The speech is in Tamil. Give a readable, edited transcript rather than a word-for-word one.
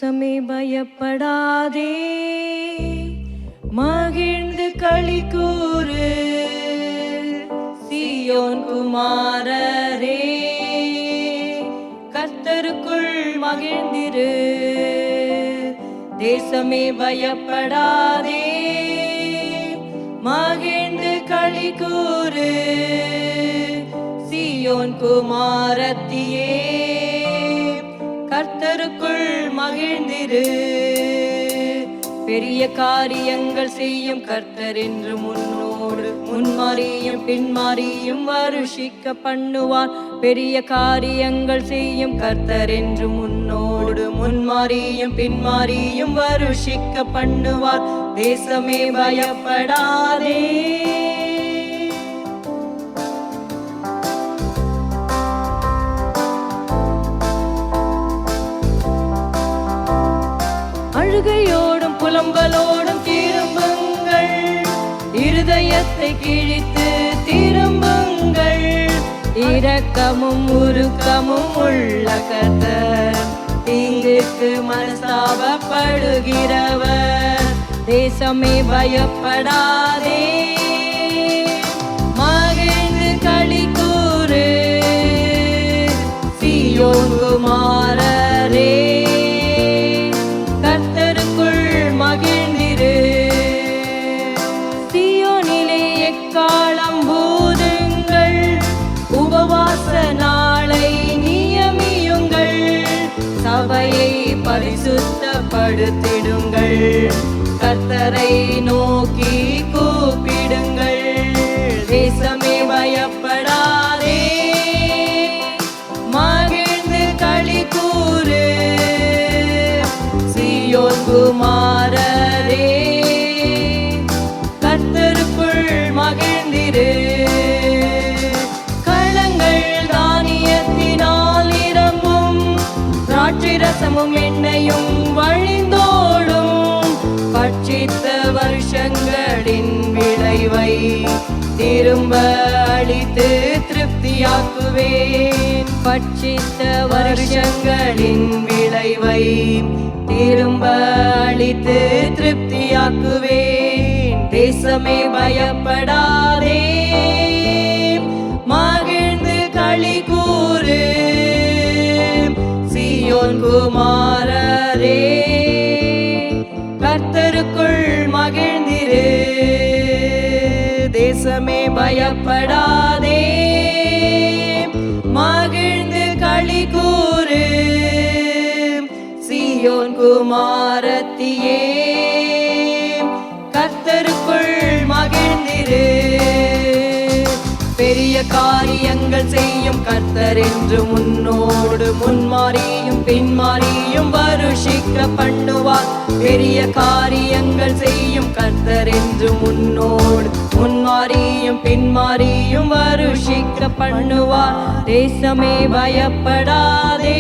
தேசமே பயப்படாதே, மகிழ்ந்து களி கூறு, சீயோன் குமாரரே கர்த்தருக்குள் மகிழ்ந்திரு. தேசமே பயப்படாதே, மகிழ்ந்து களி கூறு, சீயோன் குமாரத்தியே கர்த்தருக்குள் மகிழ்ந்திரு. பெரிய காரியங்கள் செய்யும் கர்த்தர் என்று முன்னோடு முன்மாறியும் பின்மாறியும் வருஷிக்க பண்ணுவார். பெரிய காரியங்கள் செய்யும் கர்த்தர் என்று முன்னோடு முன்மாறியும் பின்மாறியும் வருஷிக்க பண்ணுவார். தேசமே பயப்படாதே, அழுகையோடும் புலம்பலோடும் திரும்புங்கள், இருதயத்தை கிழித்து திரும்புங்கள். இரக்கமும் உருக்கமும் உள்ள கர்த்தர், தீங்குக்கு மனஸ்தாபப்படுகிறவர். தேசமே பயப்படாதே, மகிழ்ந்து களி கூறு, சீயோன் குமாரரே கர்த்தருக்குள் மகிழ்ந்திரு. சீயோனிலே எக்காலம் ஊதுங்கள், உபவாச நாளை நியமியுங்கள். சபையை பரிசுத்தப்படுத்திடுங்கள், கர்த்தரை நோக்கி கூப்பிடுங்கள். தேசமே பயப்படாதே, மகிழ்ந்து களி கூறு, சீயோன் குமாரரே கர்த்தருக்குள் மகிழ்ந்திரு. களங்கள் தானியத்தினால் நிரம்பும், திராட்சைரசமும் எண்ணெயும் வழிந்தோடும். பட்சித்த வருஷங்களின் விளைவை திரும்ப அளித்து திருப்தியாக்குவேன். பட்சித்த வருஷங்களின் விளைவை திரும்ப அளித்து திருப்தியாக்குவேன். தேசமே பயப்படாதே, மகிழ்ந்து களி கூறு, சீயோன் குமாரரே கர்த்தருக்குள் மகிழ்ந்திரு. தேசமே பயப்படாதே, மகிழ்ந்து களி கூறு, சீயோன் குமாரத்தியே கர்த்தருக்குள் மகிழ்ந்திரு. பெரிய காரியங்கள் செய்யும் கர்த்தர் என்று முன்னோடு முன்மாறியும் பின்மாறியும் வருஷிக்க பண்ணுவார். பெரிய காரியங்கள் செய்யும் கர்த்தர் என்று முன்னோடு முன்மாறியும் பின்மாறியும் வருஷிக்க பண்ணுவார். தேசமே பயப்படாதே,